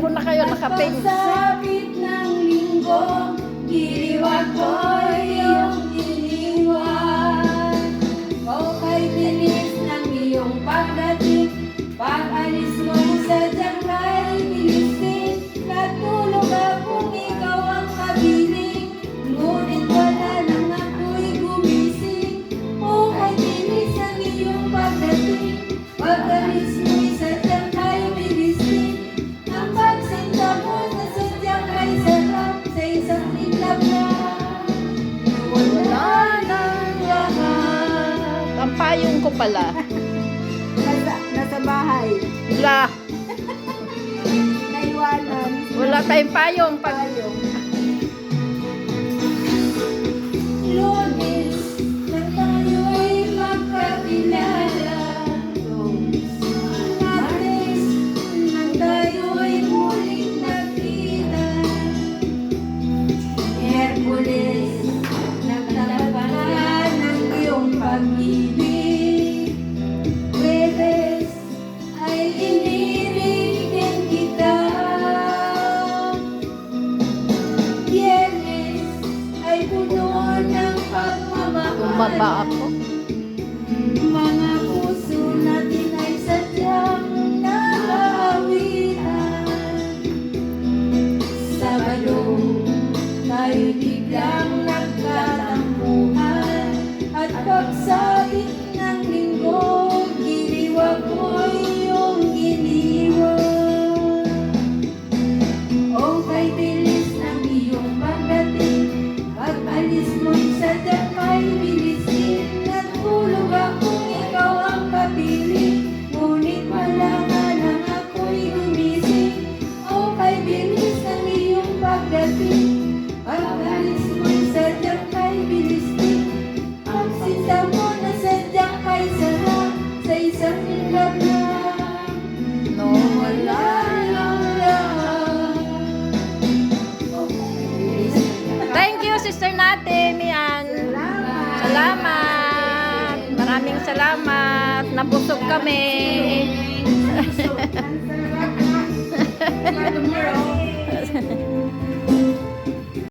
mo na kayo nakaping. Pagsapit ng linggo, giliwag ko iyong iniwan. Okay, bilis ng iyong pagdating, pag-alis mo'y sadyang kay bilisin. Natulog akong ikaw ang kabiling, ngunit wala nang ako'y gumising. Okay, bilis ng iyong pagdating, pag-alis mo'y sadyang kay bilisin. Ang pagsinta mo na sadyang kay sarap, sa isang itlap na wala nang lahat. Ang payong ko pala. Nasa bahay, Wala. naiwanan. Wala tayong payong. Payong. Lunes, nang tayo'y magkakilala. Martes, nang tayo'y muling nagkita. Miyerkules, nagtalapakan ng iyong pag-ibig. Huwebes, ay iniligin kita. Biyernes, ay puno ng pagmamahal. Bumaba ako. Mga puso natin ay sadyang naawitan. Sabado, tayo'y biglang nagkatampuhan. At pagsabit ng linggo, giliwag mo iyong iniwan. O kay bilis ng iyong pagdating, pag-alis mo'y sadyang kay bilisin. Natulog akong ikaw ang kapiling, ngunit wala nga nang ako'y gumising. O kay bilis ng iyong pagdating, pag-alis mo'y sadyang kay bilisin. Ang sinta mo na sadyang kay sarap, sa isang lingap lang, No. wala lang lahat. Thank you, sister natin. Yan. Salamat. Maraming salamat. Nabusog kami. Tomorrow.